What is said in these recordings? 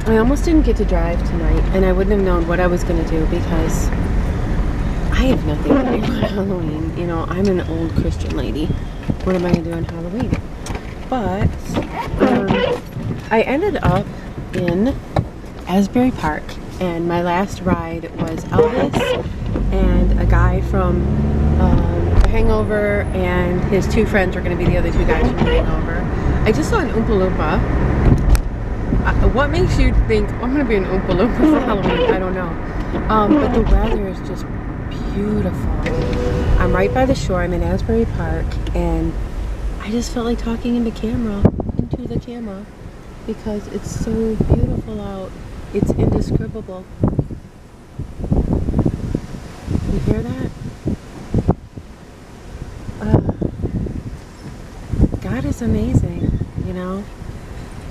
I almost didn't get to drive tonight, and I wouldn't have known what I was going to do because I have nothing to do on Halloween. You know, I'm an old Christian lady. What am I going to do on Halloween? But I ended up in Asbury Park, and my last ride was Elvis and a guy from The Hangover, and his two friends were going to be the other two guys from The Hangover. I just saw an Oompa Loompa. What makes you think, oh, I'm going to be an Oompa Loompa for Halloween? I don't know. But the weather is just beautiful. I'm right by the shore. I'm in Asbury Park, and I just felt like talking into the camera, because it's so beautiful out. It's indescribable. You hear that? God is amazing, you know?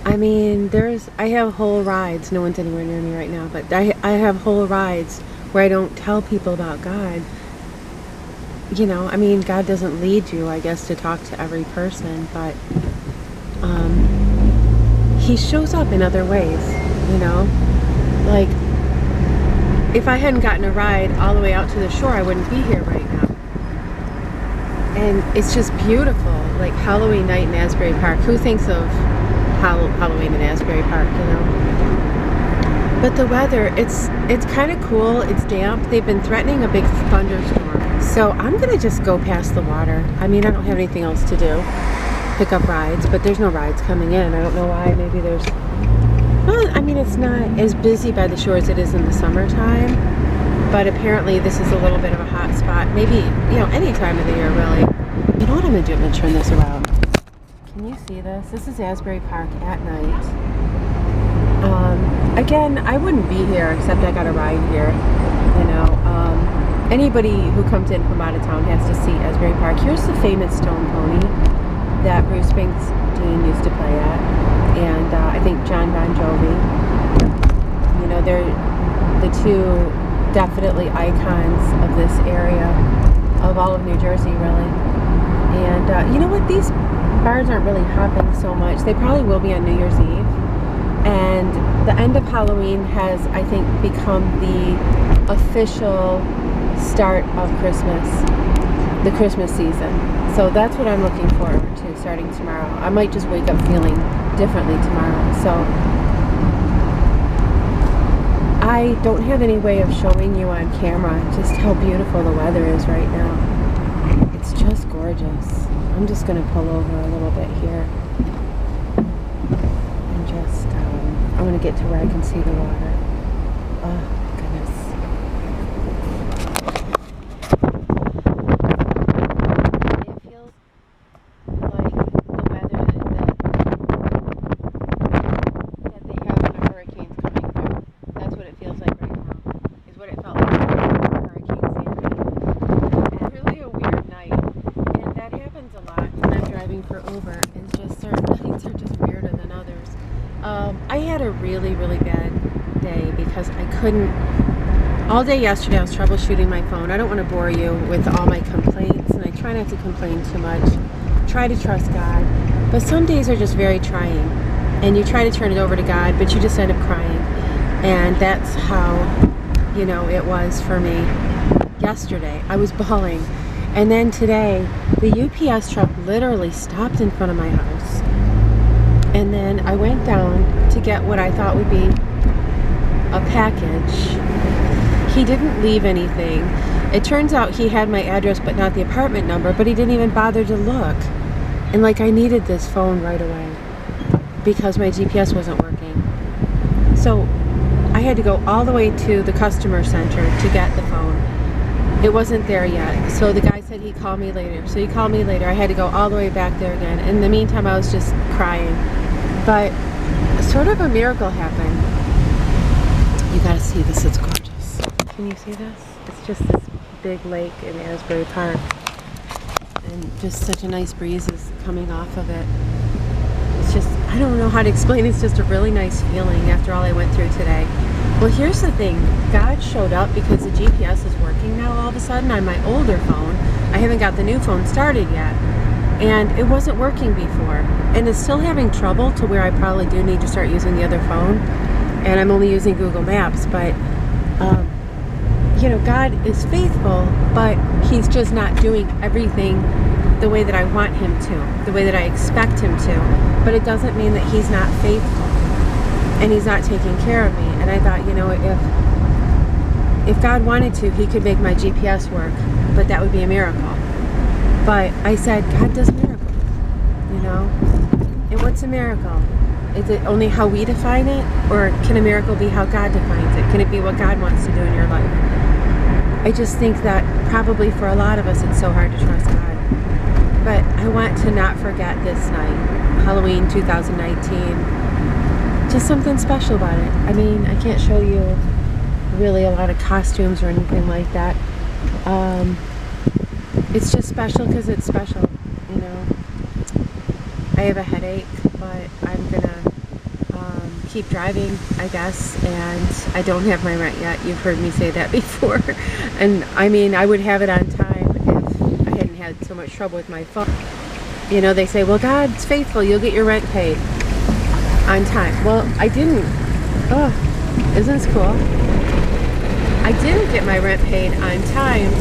I mean, I have whole rides. No one's anywhere near me right now, but I have whole rides where I don't tell people about God. You know, I mean, God doesn't lead you, I guess, to talk to every person, but He shows up in other ways, you know? Like, if I hadn't gotten a ride all the way out to the shore, I wouldn't be here right now. And it's just beautiful, like Halloween night in Asbury Park. Who thinks of Halloween in Asbury Park, you know? But the weather, it's kind of cool. It's damp. They've been threatening a big thunderstorm. So I'm going to just go past the water. I mean, I don't have anything else to do. Pick up rides, but there's no rides coming in. I don't know why. Maybe there's... Well, I mean, it's not as busy by the shore as it is in the summertime. But apparently this is a little bit of a hot spot. Maybe, you know, any time of the year, really. You know what I'm going to do? I'm going to turn this around. Can you see this? This is Asbury Park at night. Again, I wouldn't be here except I got a ride here. You know, anybody who comes in from out of town has to see Asbury Park. Here's the famous stone pony that Bruce Springsteen used to play at, and I think John Bon Jovi. You know, they're the two definitely icons of this area, of all of New Jersey, really. And you know what? These bars aren't really hopping so much. They probably will be on New Year's Eve. And the end of Halloween has, I think, become the official start of Christmas, the Christmas season. So that's what I'm looking forward to starting tomorrow. I might just wake up feeling differently tomorrow. So I don't have any way of showing you on camera just how beautiful the weather is right now. It's just gorgeous. I'm just going to pull over a little bit here. And just, I want to get to where I can see the water. Oh, goodness. It feels like the weather that they have when a hurricane's coming through. That's what it feels like right now. Is what it felt like when Hurricane Sandy. And it's really a weird night. And that happens a lot when I'm driving for Uber. It's just certain nights are just weirder than others. I had a really, really bad day because I couldn't... All day yesterday I was troubleshooting my phone. I don't want to bore you with all my complaints, and I try not to complain too much. Try to trust God. But some days are just very trying. And you try to turn it over to God, but you just end up crying. And that's how, you know, it was for me yesterday. I was bawling. And then today, the UPS truck literally stopped in front of my house. And then I went down to get what I thought would be a package. He didn't leave anything. It turns out he had my address but not the apartment number, but he didn't even bother to look. And like, I needed this phone right away because my GPS wasn't working. So I had to go all the way to the customer center to get the phone. It wasn't there yet. So the guy said he'd call me later. So he called me later. I had to go all the way back there again. In the meantime, I was just crying. But sort of a miracle happened. You gotta see this, it's gorgeous. Can you see this? It's just this big lake in Asbury Park. And just such a nice breeze is coming off of it. It's just, I don't know how to explain, it's just a really nice feeling after all I went through today. Well, here's the thing. God showed up because the GPS is working now all of a sudden on my older phone. I haven't got the new phone started yet. And it wasn't working before. And it's still having trouble to where I probably do need to start using the other phone. and I'm only using Google Maps, but you know, God is faithful, but He's just not doing everything the way that I want Him to, the way that I expect Him to. But it doesn't mean that He's not faithful and He's not taking care of me. And I thought, you know, if God wanted to, He could make my GPS work, but that would be a miracle. But I said, God does miracles, you know? And what's a miracle? Is it only how we define it? Or can a miracle be how God defines it? Can it be what God wants to do in your life? I just think that probably for a lot of us, it's so hard to trust God. But I want to not forget this night, Halloween 2019. Just something special about it. I mean, I can't show you really a lot of costumes or anything like that. It's just special because it's special, you know. I have a headache, but I'm gonna keep driving, I guess, and I don't have my rent yet. You've heard me say that before. And I mean, I would have it on time if I hadn't had so much trouble with my phone. You know, they say, well, God's faithful, you'll get your rent paid on time. Well, I didn't. Oh, isn't this cool? I didn't get my rent paid on time,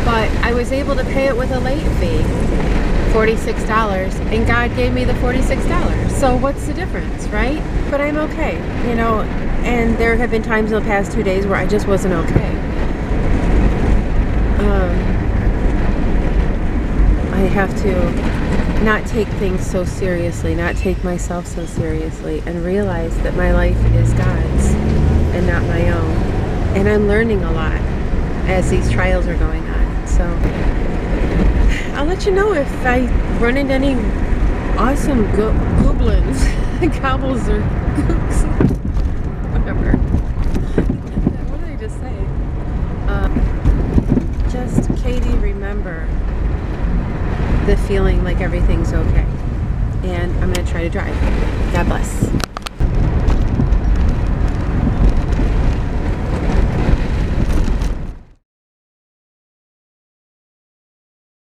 but I was able to pay it with a late fee, $46, and God gave me the $46. So what's the difference, right? But I'm okay, you know, and there have been times in the past 2 days where I just wasn't okay. I have to not take things so seriously, not take myself so seriously, and realize that my life is God's and not my own. And I'm learning a lot as these trials are going on. So I'll let you know if I run into any awesome goblins, gobbles or gooks, whatever. What did I just say? Just, Katie, remember the feeling like everything's okay. And I'm going to try to drive. God bless.